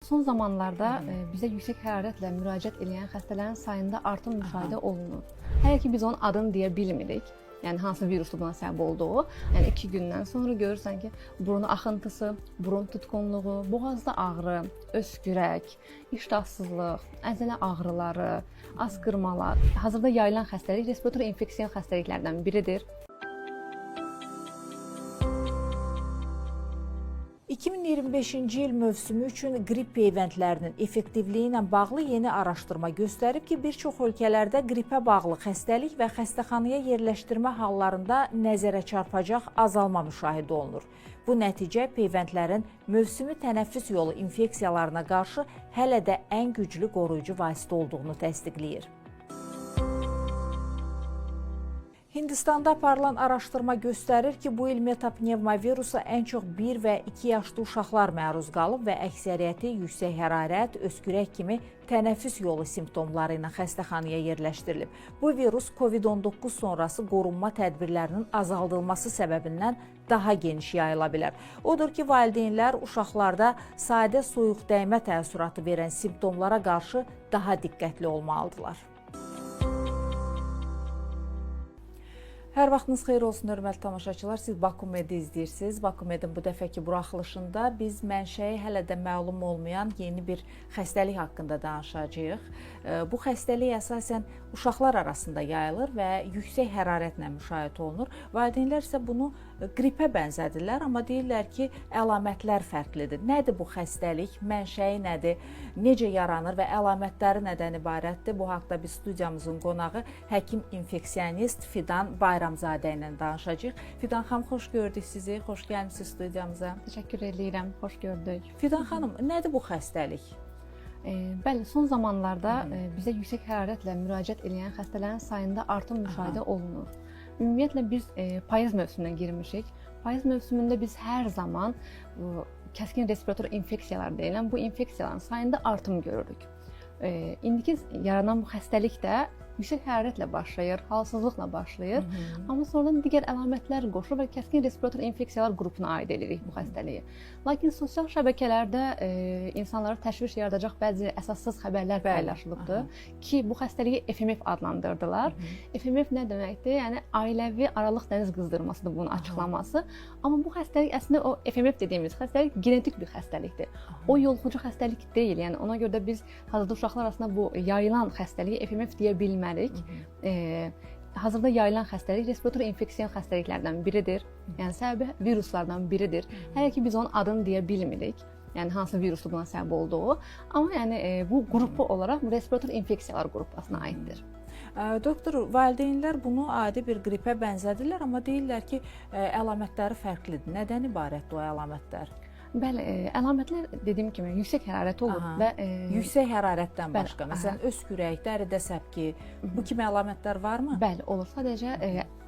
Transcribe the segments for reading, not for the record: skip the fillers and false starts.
Son zamanlarda bizə yüksək hərarətlə müraciət edən xəstələrin sayında artım müşahidə olunur. Hələ ki biz onun adını deyə bilmirik. Yəni hansı viruslu buna səbəb olduğu. Yəni 2 gündən sonra görürsən ki, burun axıntısı, burun tutqunluğu, boğazda ağrı, öskürək, iştahsızlıq, əzələ ağrıları, asqırmalar. Hazırda yayılan xəstəlik respirator infeksiyon xəstəliklərdən biridir. 2025-ci il mövsümü üçün qrip peyvəndlərinin effektivliyi ilə bağlı yeni araşdırma göstərib ki, bir çox ölkələrdə qripə bağlı xəstəlik və xəstəxanaya yerləşdirmə hallarında nəzərə çarpacaq azalma müşahidə olunur. Bu nəticə peyvəndlərin mövsümi tənəffüs yolu infeksiyalarına qarşı hələ də ən güclü qoruyucu vasitə olduğunu təsdiqləyir. Hindistanda aparılan araşdırma göstərir ki, bu il metapnevmovirusa ən çox 1 və 2 yaşlı uşaqlar məruz qalıb və əksəriyyəti yüksək hərarət, öskürək kimi tənəffüs yolu simptomları ilə xəstəxanaya yerləşdirilib. Bu virus COVID-19 sonrası qorunma tədbirlərinin azaldılması səbəbindən daha geniş yayıla bilər. Odur ki, valideynlər uşaqlarda sadə soyuq dəymə təəssüratı verən simptomlara qarşı daha diqqətli olmalıdırlar. Hər vaxtınız xeyir olsun, hörmətli tamaşaçılar. Siz Bakumedi izləyirsiniz. Bakumedin bu dəfəki buraxılışında biz mənşəyi hələ də məlum olmayan yeni bir xəstəlik haqqında danışacağıq. Bu xəstəlik əsasən uşaqlar arasında yayılır və yüksək hərarətlə müşahidə olunur. Valideynlər isə bunu qripə bənzədirlər, amma deyirlər ki, əlamətlər fərqlidir. Nədir bu xəstəlik, mənşəyi nədir, necə yaranır və əlamətləri nədən ibarətdir? Bu haqda biz studiyamızın qonağı həkim infeksionist Fidan Bayramzadə ilə danışacağıq. Fidan xanım, xoş gördük sizi, xoş gəlmisiniz studiyamıza. Təşəkkür edirəm, xoş gördük. Fidan xanım, nədir bu xəstəlik? Bəli, son zamanlarda bizə yüksək hərarətlə müraciət edən xəstələrin sayında artım müşahidə olunur. Ümumiyyətlə biz payız mövsümünə girmişik. Payız mövsümündə biz hər zaman kəskin respirator infeksiyalar deyilən bu infeksiyaların sayında artım görürük. İndiki yaranan bu xəstəlik də yüksək hərarətlə başlayır, halsızlıqla başlayır. Amma sonradan digər əlamətlər qoşulur və kəskin respirator infeksiyalar qrupuna aid edirik bu xəstəliyi. Lakin sosial şəbəkələrdə insanlara təşviş yaradacaq bəzi əsassız xəbərlər paylaşılıbdır ki, bu xəstəliyi FMF adlandırdılar. FMF nə deməkdir? Yəni ailəvi aralıq dəniz qızdırmasıdır bunun açıqlaması. Amma bu xəstəlik əslində o FMF dediyimiz xəstəlik genetik bir xəstəlikdir. O yoluxucu xəstəlik deyil. Yəni ona görə də biz hazırda uşaqlar arasında bu yayılan xəstəliyi FMF deyə bilmərik. Hazırda yayılan xəstəlik respirator infeksiyon xəstəliklərdən biridir. Yəni səbəbi viruslardan biridir. Hələ ki biz onun adını deyə bilmirik. Yəni hansı viruslu buna səbəb olduğu. Amma yəni bu qrupu olaraq respirator infeksiyalar qrupuna aiddir. Doktor, valideynlər bunu adi bir qripə bənzədirlər, amma deyirlər ki, əlamətləri fərqlidir. Nədən ibarətdir o əlamətlər? Bəli, əlamətlər dediyim kimi yüksək hərarət olur və yüksək hərarətdən başqa, məsələn, öskürək, dəridə səpki, bu kimi əlamətlər varmı? Bəli, olur. Sadəcə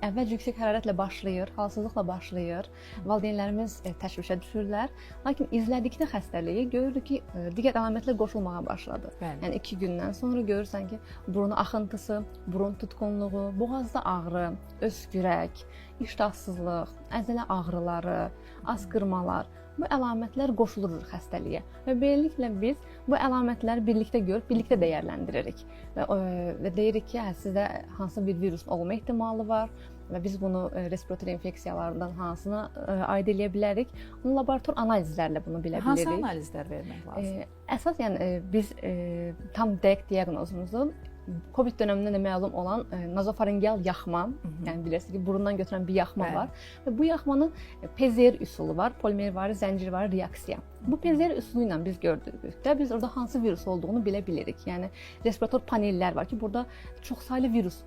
əvvəlcə yüksək hərarətlə başlayır, halsızlıqla başlayır. Valideynlərimiz təşvişə düşürlər. Lakin izlədikdə xəstəliyi görürük ki, digər əlamətlər qoşulmağa başladı. Yəni 2 gündən sonra görürsən ki, burun axıntısı, burun tutqunluğu, boğazda ağrı, öskürək, iştahsızlıq, əzələ ağrıları, asqırmalar. Bu əlamətlər qoşulur xəstəliyə və beləliklə biz bu əlamətləri birlikdə görüb, birlikdə dəyərləndiririk və deyirik ki, sizdə hansı bir virus olma ehtimalı var və biz bunu respirator infeksiyalarından hansına aid edə bilərik. Onun laborator analizlərlə bunu bilə bilirik. Hansı analizlər vermək lazımdır? Əsas yəni biz tam dəqiq diaqnozumuzu COVID dövründə də məlum olan nazofaringeal yaxma, yəni bilirsiniz ki, burundan götürən bir yaxma var və bu yaxmanın PCR üsulu var, polimervari zəncirvari reaksiya. Bu PCR üsulu ilə biz gördükdə biz orada hansı virus olduğunu bilə bilirik. Yəni respirator panellər var ki, burada çoxsaylı virus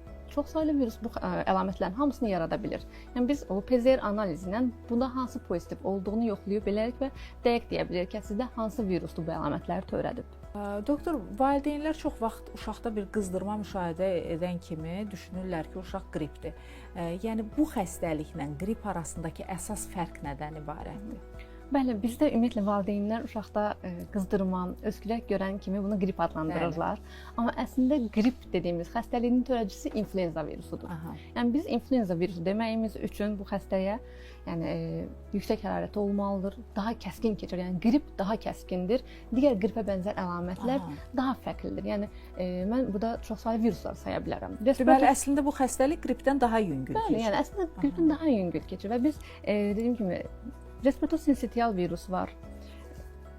bu əlamətlərin hamısını yarada bilir. Yəni biz o PCR analizi ilə bunda hansı pozitiv olduğunu yoxlaya bilərik və dəqiq deyə bilirik ki, sizdə hansı viruslu bu əlamətləri törədib. Doktor, valideynlər çox vaxt uşaqda bir qızdırma müşahidə edən kimi düşünürlər ki, uşaq qripdir. Yəni bu xəstəliklə qrip arasındakı əsas fərq nədən ibarətdir? Bəli, bizdə ümumiyyətlə valideynlər uşaqda qızdırma, öskürək görən kimi bunu qrip adlandırırlar. Amma əslində qrip dediyimiz xəstəliyin törədicisi influenza virusudur. Aha. Yəni biz influenza virusu deməyimiz üçün bu xəstəyə yüksək hərarəti olmalıdır, daha kəskin keçir. Yəni qrip daha kəskindir. Digər qripə bənzər əlamətlər daha fərqlidir. Yəni mən burada çoxsaylı viruslar saya bilərəm. Deməli, əslində bu xəstəlik qripdən daha yüngül keçir. Bəli, yəni əslində qripdən daha yüngül keçir və biz dediyim kimi respirator sinsitial virus var,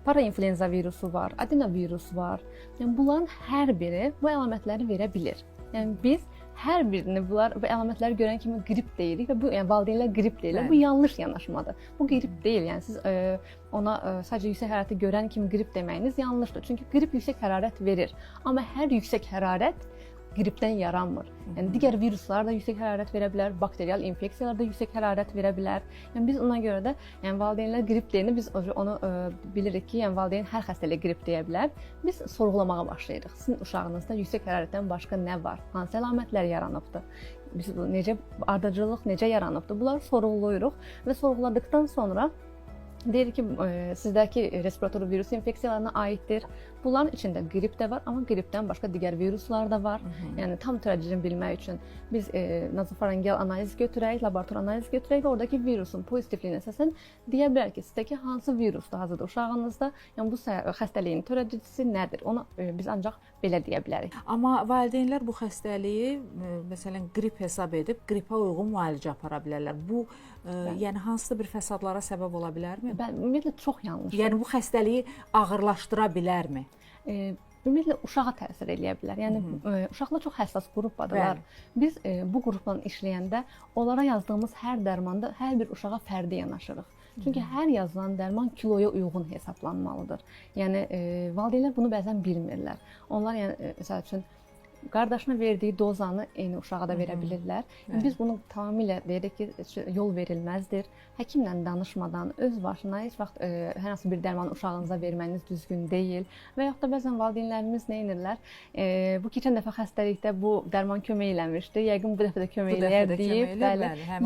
parainfluenza virusu var, adenovirus var. Yəni bunların hər biri bu əlamətləri verə bilir. Yəni biz hər birini bu əlamətləri görən kimi qrip deyirik və bu yəni valideynlər qrip deyirlər. Bu yanlış yanaşmadır. Bu qrip deyil. Yəni siz ona sadəcə yüksək hərarəti görən kimi qrip deməyiniz yanlışdır. Çünki qrip yüksək hərarət verir. Amma hər yüksək hərarət qripdən yaranmır. Yəni digər viruslar da yüksək hərarət verə bilər, bakterial infeksiyalar da yüksək hərarət verə bilər. Yəni biz ona görə də yəni valideynlər qrip deyəndə biz onu bilirik ki, yəni valideyn hər xəstəliyə qrip deyə bilər. Biz sorğulamağa başlayırıq. Sizin uşağınızda yüksək hərarətdən başqa nə var? Hansı əlamətlər yaranıbdı? Biz necə ardıcıllıq necə yaranıbdı? Bunları sorğuluyuruq və sorğuladıkdan sonra deyirik ki, sizdəki respirator virus infeksiyalarına aiddir. Bunların içində qrip də var, amma qripdən başqa digər viruslar da var. Yəni tam tərəccini bilmək üçün biz nazofarengeal analiz götürək, laborator analiz götürək və oradakı virusun pozitivliyinə əsasən deyə bilər ki, sizdəki hansı virusdur hazırda uşağınızda, yəni bu xəstəliyin törədicisi nədir? Onu biz ancaq belə deyə bilərik. Amma valideynlər bu xəstəliyi məsələn qrip hesab edib qripə uyğun müalicə apara bilərlər. Bu yəni hansısa bir fəsadlara səbəb ola bilərmi? Bəli, ümumiyyətlə çox yanlışdır. Yəni bu xəstəliyi ağırlaşdıra bilərmi? Ümumiyyətlə uşağa təsir eləyə bilər. Yəni uşaqlar çox həssas qrupdadırlar. Biz bu qrupla işləyəndə onlara yazdığımız hər dərmanda hər bir uşağa fərdi yanaşırıq. Çünki hər yazılan dərman kiloya uyğun hesablanmalıdır. Yəni valideynlər bunu bəzən bilmirlər. Onlar yəni məsəl üçün qardaşına verdiyi dozanı eyni uşağa da verə bilirlər. Yəni, biz bunu tamamilə deyirik ki, yol verilməzdir. Həkimlə danışmadan öz başına heç vaxt hər hansı bir dərmanı uşağınıza verməniz düzgün deyil. Və yaxud da bəzən valideynlərimiz nə edirlər? Bu keçən dəfə xəstəlikdə bu dərman kömək eləmişdi. Yəqin bu dəfə də kömək eləyər deyib,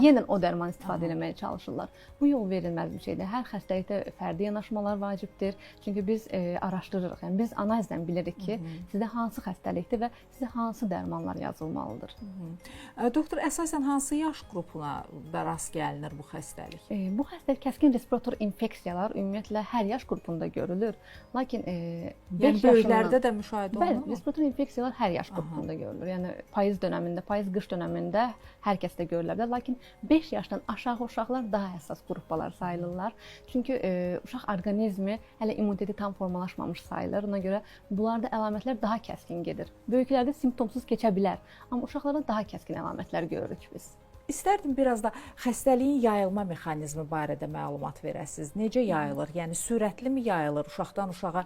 yenə o dərman istifadə etməyə çalışırlar. Bu yol verilməz bir şeydir. Hər xəstəlikdə fərdi yanaşmalar vacibdir. Çünki biz araşdırırıq. Yəni biz analizlə bilirik ki, sizdə hansı xəstəlikdir və sizə hansı dərmanlar yazılmalıdır. Doktor, əsasən hansı yaş qrupuna da rast gəlinir bu xəstəlik? Bu xəstəlik kəskin respirator infeksiyalar ümumiyyətlə hər yaş qrupunda görülür. Lakin yəni böyüklərdə də müşahidə olunur. Bəli, respirator infeksiyalar hər yaş qrupunda görülür. Yəni payız dövründə, payız-qış dövründə hər kəsdə görülə bilər. Lakin 5 yaşdan aşağı uşaqlar daha həssas qruplar sayılırlar. Çünki uşaq orqanizmi hələ immuniteti tam formalaşmamış sayılır. Ona görə bunlarda əlamətlər daha kəskin gedir. Böyüklərdə simptomsuz keçə bilər, amma uşaqlarda daha kəskin əlamətlər görürük biz. İstərdim biraz da xəstəliyin yayılma mexanizmi barədə məlumat verəsiniz. Necə yayılır? Yəni sürətlimi yayılır? Uşaqdan uşağa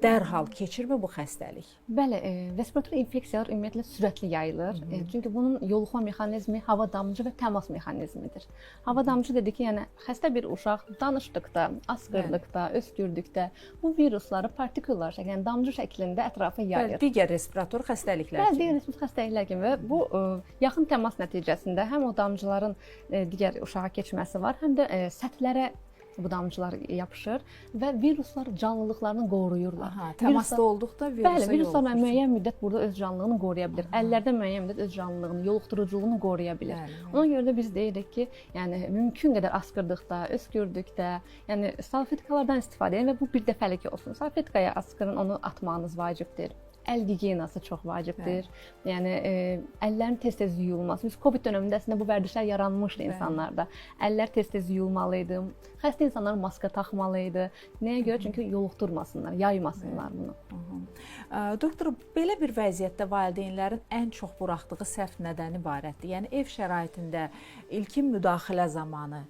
dərhal keçirmi bu xəstəlik? Bəli, respirator infeksiyalar ümumiyyətlə sürətli yayılır. Çünki bunun yoluxma mexanizmi hava damcı və təmas mexanizmidir. Hava damcı dedik ki, yəni xəstə bir uşaq danışdıqda, asqırdıqda, öskürdükdə bu virusları partikullar şəklində, yəni damcı şəklində ətrafa yayır. Bəli, digər respirator xəstəliklər kimi. Bəli, digər respirator xəstəliklər kimi və bu yaxın təmas nəticəsində həm o damcıların digər uşağa keçməsi var, həm də səthlərə bu damcılar yapışır və viruslar canlılıqlarını qoruyurlar. Təmasda olduqda virusa bəli, viruslar müəyyən müddət burada öz canlılığını qoruya bilir. Əllərdə müəyyən müddət öz canlılığını, yoluxduruculuğunu qoruya bilir. Ona görə də biz deyirik ki, yəni mümkün qədər asqırdıqda, öskürdükdə, yəni salfetkalardan istifadə edin və bu bir dəfəlik olsun. Salfetkaya asqırın, onu atmağınız vacibdir. Əl gigiyenası çox vacibdir. Yəni əllərin tez-tez yuyulması. Biz Covid dövründə əslində bu vərdişlər yaranmışdı insanlarda. Əllər tez-tez yuyulmalı idi. Xəstə insanlar maska taxmalı idi. Nəyə görə? Çünki yoluxdurmasınlar, yaymasınlar bunu. Doktor, belə bir vəziyyətdə valideynlərin ən çox buraxdığı səhv nədən ibarətdir? Yəni ev şəraitində ilkin müdaxilə zamanı,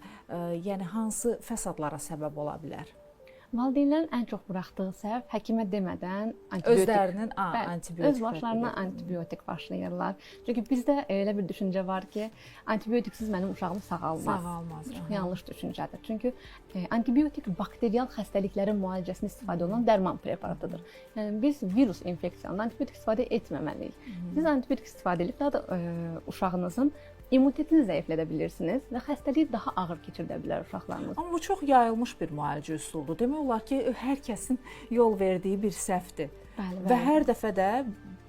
yəni hansı fəsadlara səbəb ola bilər? Valideynlərin ən çox buraxdığı səhv həkimə demədən antibiotik. Özlərinin antibiotik. Öz başlarına antibiotik başlayırlar. Çünki bizdə elə bir düşüncə var ki, antibiotiksiz mənim uşağım sağalmaz. Sağalmaz. Çox yanlış düşüncədir. Çünki antibiotik bakterial xəstəliklərin müalicəsində istifadə olunan dərman preparatıdır. Yəni biz virus infeksiyasında antibiotik istifadə etməməliyik. Biz antibiotik istifadə edib daha da uşağınızın immunitetini zəiflədə bilirsiniz və xəstəliyi daha ağır keçirdə bilər uşaqlarımız. Amma bu çox yayılmış bir müalicə üsuludur. Demək olar ki, hər kəsin yol verdiyi bir səhvdir. Bəli, Və hər dəfə də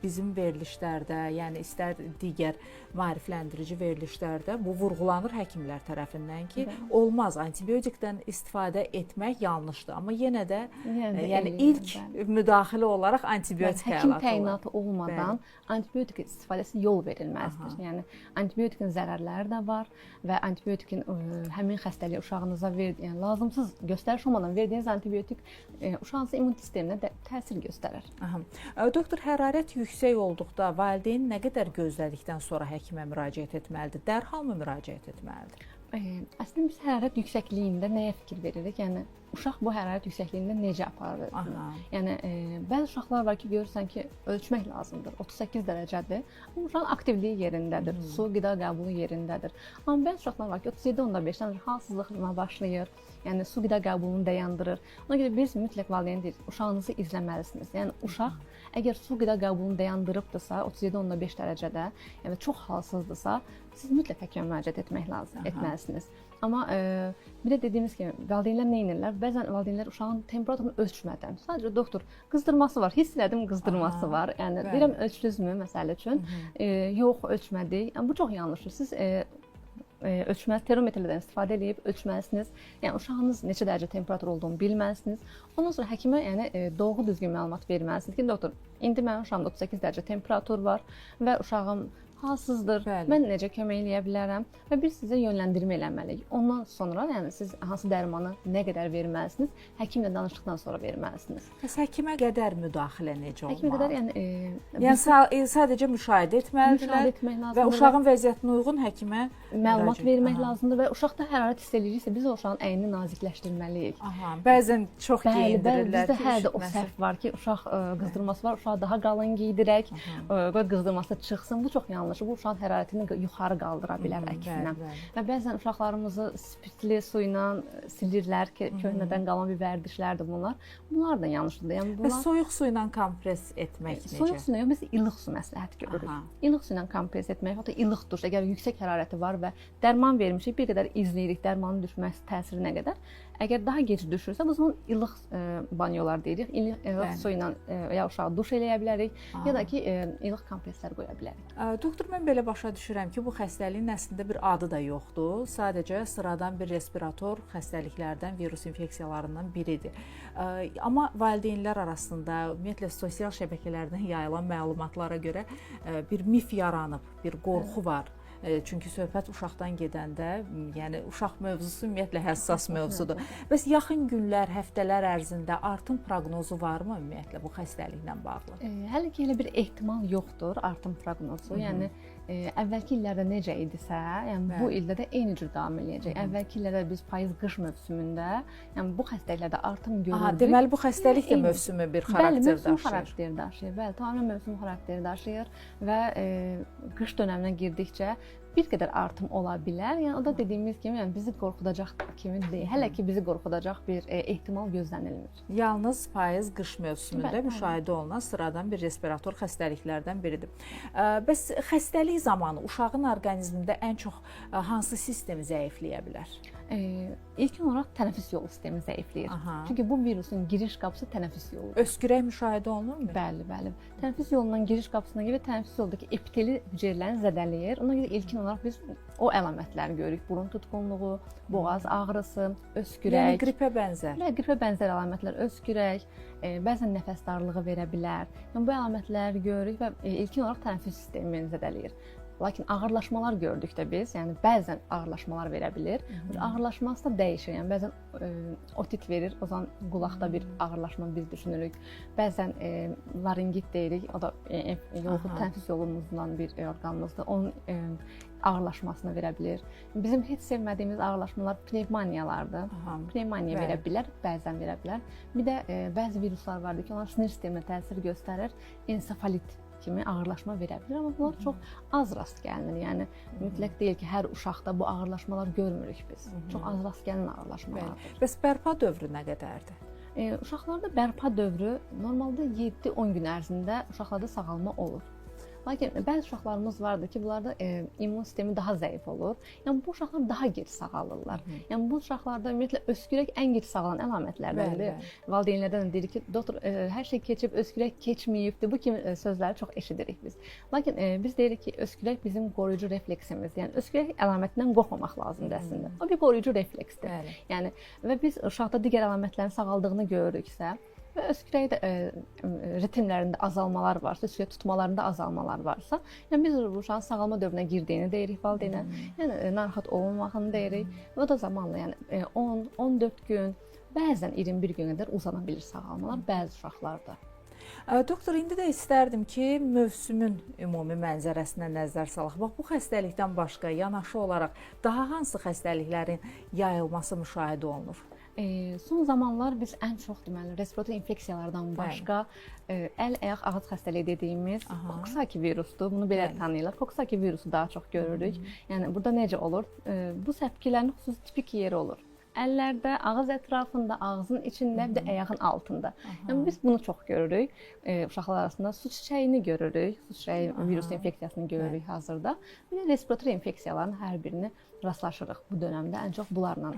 bizim verilişlərdə, yəni istər digər maarifləndirici verilişlərdə bu vurğulanır həkimlər tərəfindən ki, olmaz, antibiotikdən istifadə etmək yanlışdır. Amma yenə də yəni ilk müdaxilə olaraq antibiotik həkim təyinatı olmadan antibiotik istifadəsi yol verilməzdir. Yəni antibiotikin zərərləri də var və antibiotikin həmin xəstəliyə uşağınıza yəni lazımsız göstəriş olmadan verdiyiniz antibiotik uşağınızın immun sisteminə təsir göstərir. Doktor, hərarət yüksək olduqda valideyn nə qədər gözlədikdən sonra həkimə müraciət etməlidir? Dərhalmı müraciət etməlidir? Əslində biz hərarət yüksəkliyində nəyə fikir veririk? Yəni uşaq bu hərarət yüksəkliyində necə aparır? Yəni bəzi uşaqlar var ki, görürsən ki, ölçmək lazımdır. 38 dərəcədir. Amma uşağın aktivliyi yerindədir, su, qida qəbulu yerindədir. Amma bəzi uşaqlar var ki, 37.5-dən halsızlıqla başlayır. Yəni su qida qəbulunu dayandırır. Ona görə biz mütləq valideyn deyirik, uşağınızı izləməlisiniz. Yəni uşaq əgər su qida qəbulunu dayandırıbdırsa, 37.5 dərəcədə, yəni çox halsızdırsa, siz mütləq həkimə müraciət etməlisiniz. Amma bir də dediyimiz kimi valideynlər nə edirlər? Bəzən valideynlər uşağın temperaturunu ölçmədən, sadəcə doktor qızdırması var, hiss elədim qızdırması var. Yəni deyirəm ölçdünüzmü məsələ üçün? Yox, ölçmədik. Yəni bu çox yanlışdır. Siz ölçməli termometrlərdən istifadə edib ölçməlisiniz. Yəni uşağınız neçə dərəcə temperatur olduğunu bilməlisiniz. Ondan sonra həkimə doğru düzgün məlumat verməlisiniz ki, doktor, indi mənim uşağımda 38 dərəcə temperatur var və uşağım halsızdır. Mən necə kömək eləyə bilərəm və biz sizə yönləndirmə eləməliyik. Ondan sonra yəni siz hansı dərmanı nə qədər verməlisiniz, həkimlə danışdıqdan sonra verməlisiniz. Bəs həkimə qədər müdaxilə necə olmalı? Həkimə qədər yəni sadəcə müşahidə etməlidirlər və uşağın vəziyyətinə uyğun həkimə məlumat vermək lazımdır və uşaqda hərarət hiss eləyirsə biz o uşağın əynini nazikləşdirməliyik. Bəzən çox geyindirirlər ki, bizdə hələ də o səhv var ki, uşaq qızdırması var, uşağı daha qalın geydirək, qoy qızdırması çıxsın. Bu çox yanlış. Bu uşağın hərarətini yuxarı qaldıra bilər əksinə. Və bəzən uşaqlarımızı spirtli su ilə silirlər ki, köhnədən qalan bir vərdişlərdir bunlar. Bunlar da yanlışdır. Yəni bunlar soyuq su ilə kompres etmək necə? Soyuq su ilə yox, biz ilıq su məsləhət görürük. İlıq su ilə kompres etmək, hətta ilıq duş, əgər yüksək hərarəti var və dərman vermişik, bir qədər izləyirik dərmanın düşməsi təsiri nə qədər. Əgər daha gec düşürsə, o zaman ilıq banyolar deyirik. İlıq su ilə ya uşağı duş eləyə bilərik, ya da ki, ilıq kompreslər qoya bilərik. Doktor, mən belə başa düşürəm ki, bu xəstəliyin əslində bir adı da yoxdur. Sadəcə sıradan bir respirator xəstəliklərdən, virus infeksiyalarından biridir. Amma valideynlər arasında, ümumiyyətlə sosial şəbəkələrdən yayılan məlumatlara görə bir mif yaranıb, bir qorxu var. Çünki söhbət uşaqdan gedəndə, yəni uşaq mövzusu ümumiyyətlə həssas mövzudur. Bəs yaxın günlər, həftələr ərzində artım proqnozu varmı ümumiyyətlə bu xəstəliklə bağlı? Hələ ki elə bir ehtimal yoxdur artım proqnozu. Yəni əvvəlki illərdə necə idisə, yəni bu ildə də eyni cür davam eləyəcək. Əvvəlki illərdə biz payız-qış mövsümündə, yəni bu xəstəliklərdə artım görürdük. Deməli bu xəstəlik də mövsümü bir xarakter daşıyır. Mövsüm xarakteri daşıyır. Bəli, tamamilə mövsüm xarakteri daşıyır və qış dövrünə girdikcə bir qədər artım ola bilər. Yəni o da dediyimiz kimi, yəni bizi qorxudacaq kimi deyil. Hələ ki bizi qorxudacaq bir ehtimal gözlənilmir. Yalnız payız-qış mövsümündə müşahidə olunan sıradan bir respirator xəstəliklərdən biridir. Bəs xəstəlik zamanı uşağın orqanizmində ən çox hansı sistemi zəifləyə bilər? İlkin olaraq tənəffüs yolu sistemi zəifləyir. Çünki bu virusun giriş qapısı tənəffüs yoludur. Öskürək müşahidə olunurmu? Bəli, bəli. Tənəffüs yolundan giriş qapısına görə tənəffüs yolundakı epiteli hüceyrələrini zədələyir. Ona görə ilkin olaraq biz o əlamətləri görürük. Burun tutqunluğu, boğaz ağrısı, öskürək. Yəni qripə bənzər. Qripə bənzər əlamətlər, öskürək, bəzən nəfəs darlığı verə bilər. Yəni bu əlamətləri görürük və ilkin olaraq tənəffüs sistemini zədələyir. Lakin ağırlaşmalar gördükdə biz, yəni bəzən ağırlaşmalar verə bilir. Ağırlaşması da dəyişir. Yəni bəzən otit verir, o zaman qulaqda bir ağırlaşma biz düşünürük. Bəzən laringit deyirik, o da tənəffüs yolumuzdan bir orqanımızdır. Onun ağırlaşmasını verə bilir. Bizim heç sevmədiyimiz ağırlaşmalar pnevmoniyalardır. Pnevmoniya verə bilər, bəzən verə bilər. Bir də bəzi viruslar vardır ki, onlar sinir sisteminə təsir göstərir, ensefalit kimi ağırlaşma verə bilər, amma bunlar çox az rast gəlinir. Yəni mütləq deyil ki, hər uşaqda bu ağırlaşmalar görmürük biz. Çox az rast gələn ağırlaşmalardır. Bəs bərpa dövrü nə qədərdir? Uşaqlarda bərpa dövrü normalda 7-10 gün ərzində uşaqlarda sağalma olur. Lakin bəzi uşaqlarımız vardır ki, bunlarda immun sistemi daha zəif olur. Yəni bu uşaqlar daha gec sağalırlar. Yəni bu uşaqlarda ümumiyyətlə öskürək ən gec sağalan əlamətlərdəndir. Valideynlərdən də deyirik ki, doktor hər şey keçib, öskürək keçməyibdir. Bu kimi sözləri çox eşidirik biz. Lakin biz deyirik ki, öskürək bizim qoruyucu refleksimizdir. Yəni öskürək əlamətindən qorxmamaq lazımdır əslində. O bir qoruyucu refleksdir. Yəni və biz uşaqda digər əlamətlərin sağaldığını görürüksə və öskürəkdə ritmlərində azalmalar varsa, öskürək tutmalarında azalmalar varsa, yəni biz bu uşağın sağalma dövrünə girdiyini deyirik valideynə. Yəni narahat olmamağını deyirik. Və o da zamanla, yəni 10-14 gün, bəzən 21 günə qədər uzana bilir sağalmalar bəzi uşaqlarda. Doktor, indi də istərdim ki, mövsümün ümumi mənzərəsinə nəzər salaq. Bax, bu xəstəlikdən başqa yanaşı olaraq daha hansı xəstəliklərin yayılması müşahidə olunur? Son zamanlar biz ən çox deməli respirator infeksiyalardan başqa əl, ayaq, ağız xəstəliyi dediyimiz Coxsackie virusdur. Bunu belə tanıyırlar. Coxsackie virusu daha çox görürük. Yəni burada necə olur? Bu səpkilərin xüsusi tipik yeri olur. Əllərdə, ağız ətrafında, ağzın içində, bir də ayağın altında. Yəni biz bunu çox görürük. Uşaqlar arasında su çiçəyini görürük. Su çiçəyi virus infeksiyasını görürük hazırda. Bir də respirator infeksiyaların hər birini rastlaşırıq bu dövrdə. Ən çox bunlarla.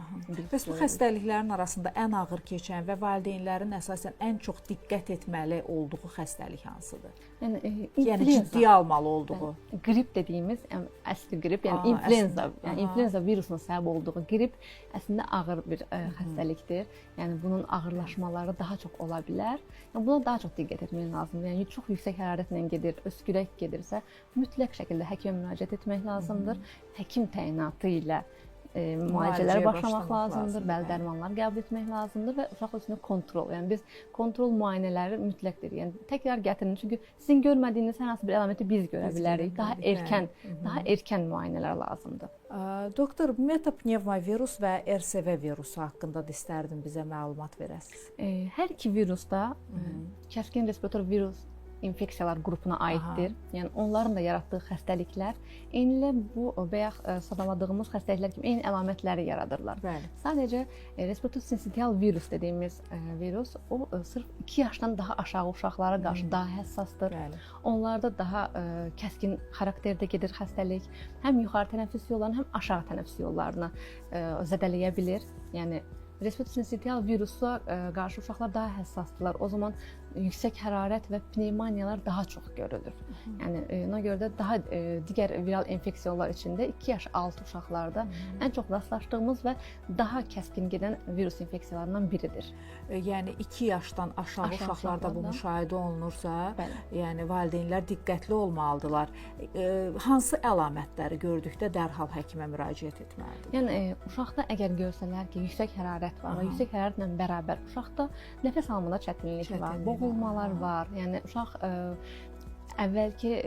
Bəs bu xəstəliklərin arasında ən ağır keçən və valideynlərin əsasən ən çox diqqət etməli olduğu xəstəlik hansıdır? Yəni ciddiyə almalı olduğu. Qrip dediyimiz, əsli qrip, yəni influenza, influenza virusunun səbəb olduğu qrip əslində ağır bir xəstəlikdir. Yəni bunun ağırlaşmaları daha çox ola bilər. Yəni buna daha çox diqqət etmək lazımdır. Yəni çox yüksək hərarətlə gedir, öskürək gedirsə, mütləq şəkildə həkimə müraciət etmək lazımdır. Həkim təyinatı ilə müalicələrə başlamaq lazımdır, bəli dərmanlar qəbul etmək lazımdır və uşaq özünü kontrol. Yəni biz kontrol müayinələri mütləqdir. Yəni təkrar gətirin, çünki sizin görmədiyiniz hər hansı bir əlaməti biz görə bilərik. Daha erkən müayinələr lazımdır. Doktor, metapnevmovirus və RSV virusu haqqında da istərdim bizə məlumat verəsiniz. Hər iki virus da kəskin respirator virus infeksiyalar qrupuna aiddir. Yəni onların da yaratdığı xəstəliklər eynilə bu bayaq sadaladığımız xəstəliklər kimi eyni əlamətləri yaradırlar. Sadəcə respirator sinsitial virus dediyimiz virus o sırf 2 yaşdan daha aşağı uşaqlara qarşı daha həssasdır. Onlarda daha kəskin xarakterdə gedir xəstəlik. Həm yuxarı tənəffüs yollarını, həm aşağı tənəffüs yollarını zədələyə bilir. Yəni respirator sinsitial virusa qarşı uşaqlar daha həssasdırlar. O zaman yüksək hərarət və pnevmoniyalar daha çox görülür. Yəni ona görə də daha digər viral infeksiyalar içində 2 yaş altı uşaqlarda ən çox rastlaşdığımız və daha kəskin gedən virus infeksiyalarından biridir. Yəni 2 yaşdan aşağı uşaqlarda bu müşahidə olunursa, yəni valideynlər diqqətli olmalıdırlar. Hansı əlamətləri gördükdə dərhal həkimə müraciət etməlidir? Yəni uşaqda əgər görsələr ki, yüksək hərarət var və yüksək hərarətlə bərabər uşaqda nəfəs almada çətinlik var, boğulmalar var. Yəni uşaq əvvəlki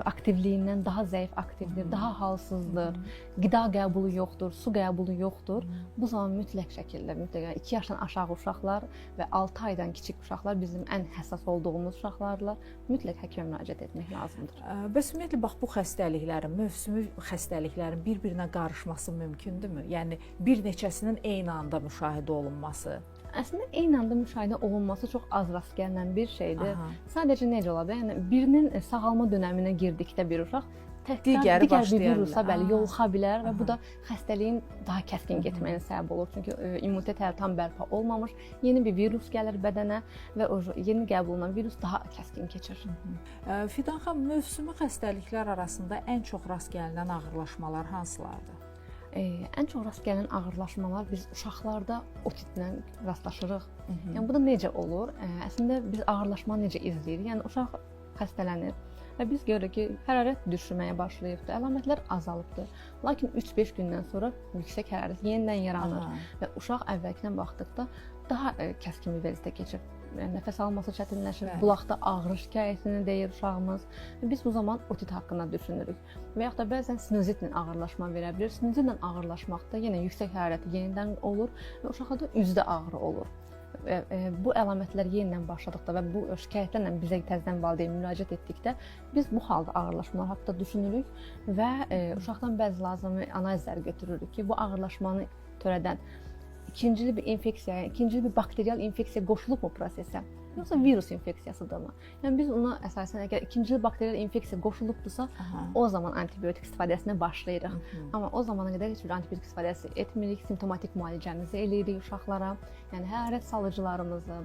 aktivliyindən daha zəif aktivdir, daha halsızdır, qida qəbulu yoxdur, su qəbulu yoxdur. Bu zaman mütləq şəkildə 2 yaşdan aşağı uşaqlar və 6 aydan kiçik uşaqlar bizim ən həssas olduğumuz uşaqlarla mütləq həkimə müraciət etmək lazımdır. Bəs ümumiyyətlə bax bu xəstəliklərin, mövsümi xəstəliklərin bir-birinə qarışması mümkündürmü? Yəni bir neçəsinin eyni anda müşahidə olunması? Əslində eyni anda müşahidə olunması çox az rast gəlinən bir şeydir. Sadəcə necə ola bilər? Yəni birinin sağalma dövrünə girdikdə bir uşaq digər bir virusa yoluxa bilər və bu da xəstəliyin daha kəskin getməyinə səbəb olur. Çünki immunitet hələ tam bərpa olmamış, yeni bir virus gəlir bədənə və o yeni qəbul olunan virus daha kəskin keçir. Fidan xanım, mövsümi xəstəliklər arasında ən çox rast gəlinən ağırlaşmalar hansılardır? Ən çox rast gələn ağırlaşmalar biz uşaqlarda otitlə rastlaşırıq. Yəni bu da necə olur? Əslində biz ağırlaşmanı necə izləyirik? Yəni uşaq xəstələnir və biz görürük ki, hərarət düşməyə başlayıbdır, əlamətlər azalıbdır. Lakin 3-5 gündən sonra yüksək hərarət yenidən yaranır və uşaq əvvəlkinə baxdıqda daha kəskin bir vəziyyətə keçir. Nəfəs alması çətinləşir, qulaqda ağrı şikayətini deyir uşağımız. Biz bu zaman otit haqqında düşünürük. Və yaxud da bəzən sinuzitlə ağırlaşma verə bilir. Sinuzitlə ağırlaşmaqda yenə yüksək hərarət yenidən olur və uşaqda üzdə ağrı olur. Bu əlamətlər yenidən başladıqda və bu şikayətlərlə bizə təzədən valideyn müraciət etdikdə biz bu halda ağırlaşmalar haqqında düşünürük və uşaqdan bəzi lazımi analizlər götürürük ki, bu ağırlaşmanı törədən ikincili bir infeksiya, ikincili bir bakterial infeksiya qoşulubmu prosesə? Yoxsa virus infeksiyasıdırmı? Yəni biz ona əsasən əgər ikincili bakterial infeksiya qoşulubdursa, o zaman antibiotik istifadəsinə başlayırıq. Amma o zamana qədər heç bir antibiotik istifadəsi etmirik, simptomatik müalicəmizi eləyirik uşaqlara. Yəni hərarət salıcılarımızı,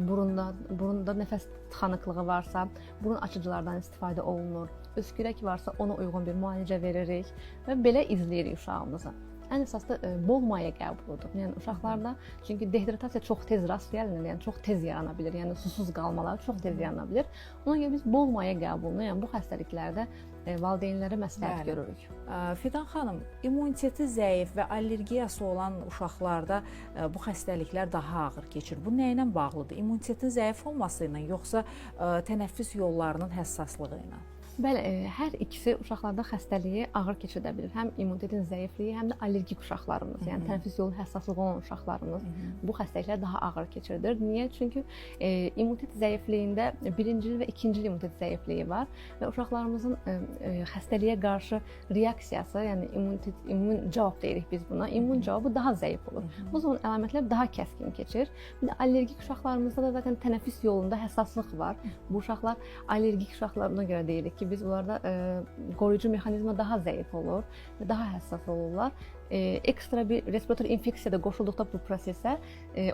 burunda nəfəs tıxanıqlığı varsa, burun açıcılardan istifadə olunur. Öskürək varsa ona uyğun bir müalicə veririk və belə izləyirik uşağımızı. Ən əsas da bol maye qəbuludur. Yəni uşaqlarda çünki dehidratasiya çox tez rast gəlinir, yəni çox tez yarana bilər. Yəni susuz qalmalar çox tez yarana bilər. Ona görə biz bol maye qəbulunu, yəni bu xəstəliklərdə valideynlərə məsləhət görürük. Fidan xanım, immuniteti zəif və allergiyası olan uşaqlarda bu xəstəliklər daha ağır keçir. Bu nə ilə bağlıdır? İmmunitetin zəif olması ilə yoxsa tənəffüs yollarının həssaslığı ilə? Bəli, hər ikisi uşaqlarda xəstəliyi ağır keçirdə bilir. Həm immunitetin zəifliyi, həm də allergik uşaqlarımız, yəni tənəffüs yolu həssaslığı olan uşaqlarımız bu xəstəliklər daha ağır keçirilir. Niyə? Çünki immunitet zəifliyində birincil və ikincil immunitet zəifliyi var və uşaqlarımızın xəstəliyə qarşı reaksiyası, yəni immun cavab deyirik biz buna, immun cavabı daha zəif olur. Bu zaman əlamətlər daha kəskin keçir. Bir də allergik uşaqlarımızda da zaten tənəffüs yolunda həssaslıq var. Bu uşaqlar allergik uşaqlarına görə deyirik ki, biz bunlarda qoruyucu mexanizma daha zəif olur və daha həssas olurlar. Ekstra bir respirator infeksiya da qoşulduqda bu prosesə,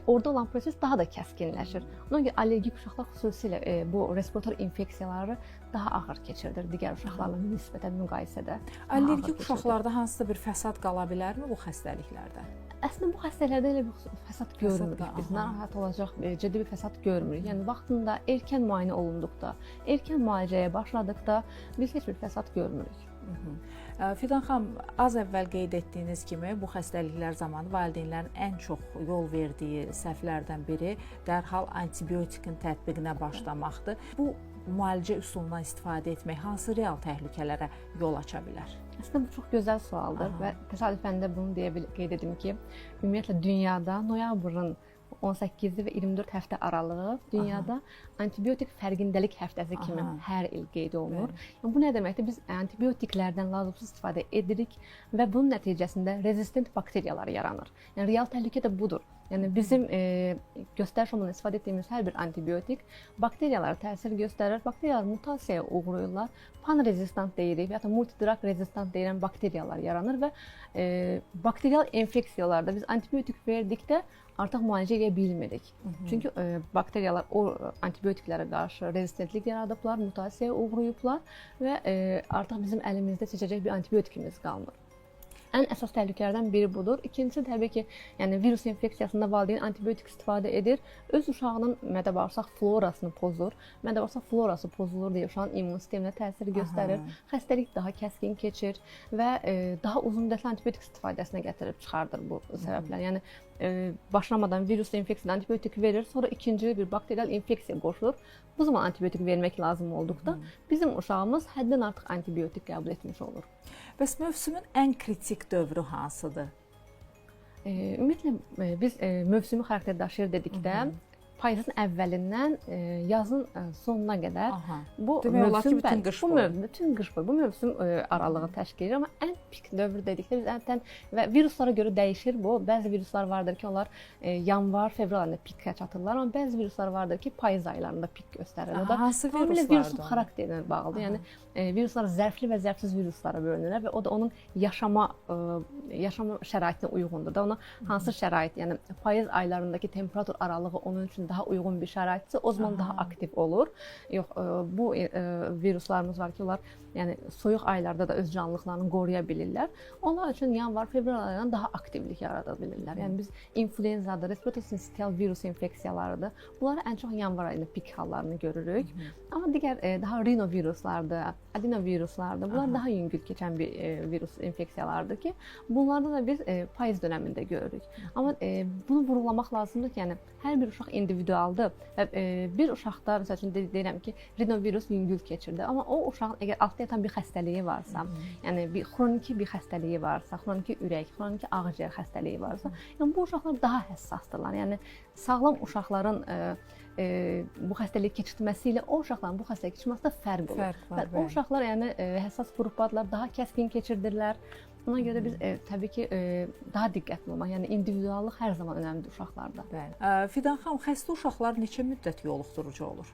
orada olan proses daha da kəskinləşir. Ona görə allergik uşaqlar xüsusilə bu respirator infeksiyaları daha ağır keçirilir digər uşaqlarla nisbətən müqayisədə. Allergik uşaqlarda hansısa bir fəsad qala bilərmi bu xəstəliklərdə? Əslində bu xəstəliklərdə elə bir fəsad görmürük. Biz narahat olacaq ciddi bir fəsad görmürük. Yəni vaxtında erkən müayinə olunduqda, erkən müalicəyə başladıqda biz heç bir fəsad görmürük. Fidan xanım, az əvvəl qeyd etdiyiniz kimi bu xəstəliklər zamanı valideynlərin ən çox yol verdiyi səhvlərdən biri dərhal antibiotikin tətbiqinə başlamaqdır. Bu müalicə üsulundan istifadə etmək hansı real təhlükələrə yol aça bilər? Əslində bu çox gözəl sualdır və təsadüfən də bunu qeyd edim ki, ümumiyyətlə dünyada noyabrın 18 və 24 həftə aralığı dünyada antibiotik fərqindəlik həftəsi kimi hər il qeyd olunur. Yəni bu nə deməkdir? Biz antibiotiklərdən lazımsız istifadə edirik və bunun nəticəsində rezistent bakteriyalar yaranır. Yəni real təhlükə də budur. Yəni bizim göstəriş olmadan istifadə etdiyimiz hər bir antibiotik bakteriyalara təsir göstərir. Bakteriyalar mutasiyaya uğrayırlar. Panrezistant deyirik və ya da multidrug rezistant deyilən bakteriyalar yaranır və bakterial infeksiyalarda biz antibiotik verdikdə artıq müalicə edə bilmirik. Çünki bakteriyalar o antibiotiklərə qarşı rezistentlik yaradıblar, mutasiyaya uğrayıblar və artıq bizim əlimizdə seçəcək bir antibiotikimiz qalmır. Ən əsas təhlükələrdən biri budur. İkincisi təbii ki, yəni virus infeksiyasında valideyn antibiotik istifadə edir, öz uşağının mədə-bağırsaq florasını pozur. Mədə-bağırsaq florası pozulur deyə uşağın immun sisteminə təsir göstərir. Xəstəlik daha kəskin keçir və daha uzun müddətli antibiotik istifadəsinə gətirib çıxardır bu səbəblər. Yəni başlamadan virus infeksiyasına antibiotik verir, sonra ikinci bir bakterial infeksiya qoşulur. Bu zaman antibiotik vermək lazım olduqda bizim uşağımız həddən artıq antibiotik qəbul etmiş olur. Bəs mövsümün ən kritik dövrü hansıdır? Ümumiyyətlə biz mövsümü xarakter daşıyır dedikdə payızın əvvəlindən yazın sonuna qədər bu mövsüm bütün qış boyu bu mövsüm aralığı təşkil edir, amma ən pik dövr dedikdə biz ən və viruslara görə dəyişir bu. Bəzi viruslar vardır ki, onlar yanvar, fevral ayında pikə çatırlar, amma bəzi viruslar vardır ki, payız aylarında pik göstərir. O da hansı viruslardır? Virusun xarakterinə bağlıdır. Yəni viruslar zərfli və zərfsiz viruslara bölünürlər və o da onun yaşama şəraitinə uyğundur da. Ona hansı şərait, yəni payız aylarındakı temperatur aralığı onun üçün daha uyğun bir şəraitsə, o zaman daha aktiv olur. Yox, bu viruslarımız var ki, onlar yəni soyuq aylarda da öz canlılıqlarını qoruya bilirlər. Onlar üçün yanvar, fevral aylarında daha aktivlik yarada bilirlər. Yəni biz influenzadır, respirator sinsitial virus infeksiyalarıdır. Bunları ən çox yanvar ayında pik hallarını görürük. Amma digər daha rinoviruslardır, adenoviruslardır. Bunlar daha yüngül keçən bir virus infeksiyalardır ki, bunlarda da biz payız dövründə görürük. Amma bunu vurğulamaq lazımdır ki, yəni hər bir uşaq individualdır və bir uşaqda məsəl üçün deyirəm ki, rinovirus yüngül keçirdi. Amma o uşağın əgər altında yatan bir xəstəliyi varsa, yəni bir xroniki bir xəstəliyi varsa, xroniki ürək, xroniki ağciyər xəstəliyi varsa, yəni bu uşaqlar daha həssasdırlar. Yəni sağlam uşaqların bu xəstəliyi keçirtməsi ilə o uşaqların bu xəstəliyi keçirməsi də fərq olur. O uşaqlar yəni həssas qrupadılar, daha kəskin keçirdirlər. Ona görə də biz təbii ki, daha diqqətli olmaq, yəni individuallıq hər zaman önəmlidir uşaqlarda. Bəli. Fidan xanım, xəstə uşaqlar neçə müddət yoluxdurucu olur?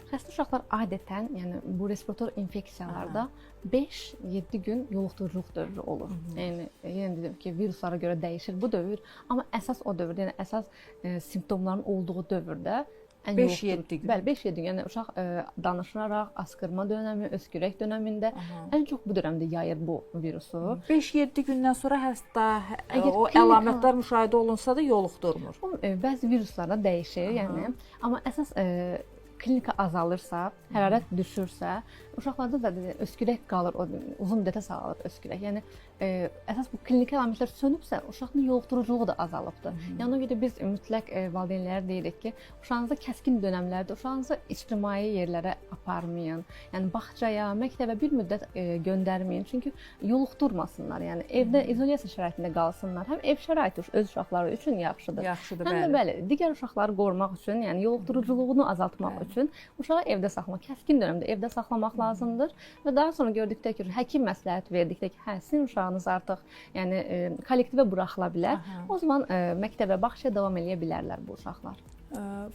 Xəstə uşaqlar adətən, yəni bu respirator infeksiyalarda 5-7 gün yoluxduruculuq dövrü olur. Yəni yenə dedim ki, viruslara görə dəyişir bu dövr, amma əsas o dövrdə, yəni əsas simptomların olduğu dövrdə 5-7 gün. Bəli, 5-7 gün. Yəni uşaq danışaraq, askırma dönəmi, öskürək dönəmində ən çox bu dövrdə yayır bu virusu. 5-7 gündən sonra hətta Əgər o əlamətlər müşahidə olunsa da yoluxdurmur. Bəzi viruslarda dəyişir, yəni, amma əsas klinika azalırsa, hərarət düşürsə, uşaqlarda da öskürək qalır, uzun müddətə sağalır öskürək. Yəni əsas bu klinik əlamətlər sönübsə, uşağın yoluxduruculuğu da azalıbdır. Yəni ona görə biz mütləq valideynlərə deyirik ki, uşağınızda kəskin dönəmlərdə uşağınızı ictimai yerlərə aparmayın. Yəni bağçaya, məktəbə bir müddət göndərməyin, çünki yoluxdurmasınlar. Yəni evdə izolyasiya şəraitində qalsınlar. Həm ev şəraiti öz uşaqları üçün yaxşıdır. Yaxşıdır, həm də bəli, digər uşaqları qorumaq üçün, yəni yoluxduruculuğunu azaltmaq üçün uşağı evdə saxlamaq, kəskin dönəmdə evdə saxlamaq lazımdır və daha sonra gördükdə ki, həkim məsləhət verdikdə ki, hə, sizin uşağınız artıq yəni kollektivə buraxıla bilər, o zaman məktəbə, bağçaya davam edə bilərlər bu uşaqlar.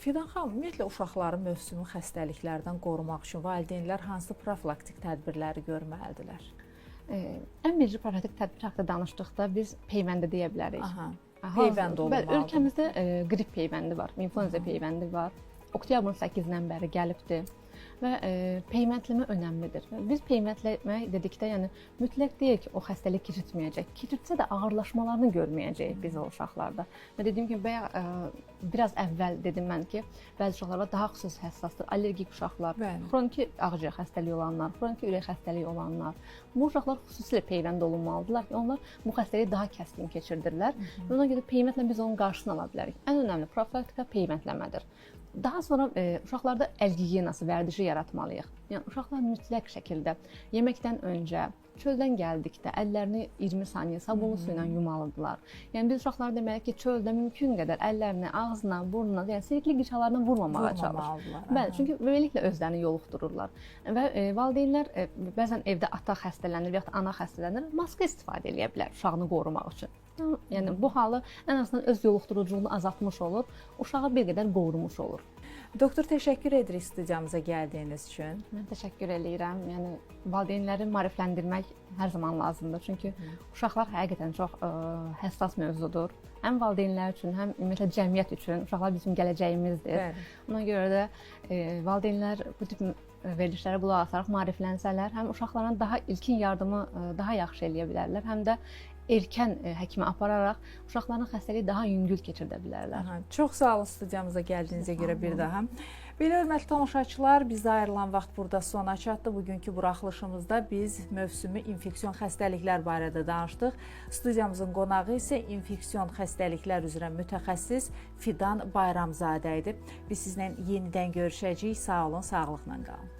Fidan xanım, ümumiyyətlə uşaqları mövsümi xəstəliklərdən qorumaq üçün valideynlər hansı profilaktik tədbirləri görməlidirlər? Ən birinci profilaktik tədbir haqqında danışdıqda biz peyvəndi deyə bilərik. Peyvənd olmalıdır. Bəli, ölkəmizdə qrip peyvəndi var, influenza peyvəndi var. Oktyabrın 8-dən bəri gəlibdir və peyvəndləmə önəmlidir. Biz peyvəndləmək dedikdə, yəni mütləq deyil ki, o xəstəlik keçirtməyəcək. Keçirtsə də ağırlaşmalarını görməyəcəyik biz o uşaqlarda. Və dediyim kimi biraz əvvəl dedim mən ki, bəzi uşaqlar daha xüsusi həssasdır. Allergik uşaqlar, xroniki ağciyər xəstəliyi olanlar, xroniki ürək xəstəliyi olanlar. Bu uşaqlar xüsusilə peyvənd olunmalıdırlar ki, onlar bu xəstəliyi daha kəskin keçirdirlər. Ona görə peyvəndlə biz onun qarşısını ala bilərik. Ən önəmli profilaktika peyvəndləmədir. Daha sonra uşaqlarda əl gigiyenası vərdişi yaratmalıyıq. Yəni uşaqlar mütləq şəkildə yeməkdən öncə, çöldən gəldikdə əllərini 20 saniyə sabunlu su ilə yumalıdırlar. Yəni biz uşaqlara deməli ki, çöldə mümkün qədər əllərini ağzına, burnuna, yəni silikli qişalarına vurmamağa çalış. Bəli, çünki beləliklə özlərini yoluxdururlar. Və valideynlər bəzən evdə ata xəstələnir və ya ana xəstələnir, maska istifadə edə bilər uşağını qorumaq üçün. Yəni bu halı ən azından öz yoluxduruculuğunu azaltmış olur, uşağı bir qədər qorumuş olur. Doktor, təşəkkür edirik studiyamıza gəldiyiniz üçün. Mən təşəkkür edirəm. Yəni valideynləri maarifləndirmək hər zaman lazımdır. Çünki uşaqlar həqiqətən çox həssas mövzudur. Həm valideynlər üçün, həm ümumiyyətlə cəmiyyət üçün. Uşaqlar bizim gələcəyimizdir. Ona görə də valideynlər bu tip verilişlərə qulaq asaraq maariflənsələr, həm uşaqların daha ilkin yardımı daha yaxşı eləyə bilərlər, həm də erkən həkimə apararaq uşaqların xəstəliyi daha yüngül keçirdə bilərlər. Çox sağ olun studiyamıza gəldiyinizə görə bir daha. Belə hörmətli tamaşaçılar, bizə ayrılan vaxt burada sona çatdı. Bugünkü buraxılışımızda biz mövsümi infeksion xəstəliklər barədə danışdıq. Studiyamızın qonağı isə infeksion xəstəliklər üzrə mütəxəssis Fidan Bayramzadə idi. Biz sizlə yenidən görüşəcəyik. Sağ olun, sağlıqla qalın.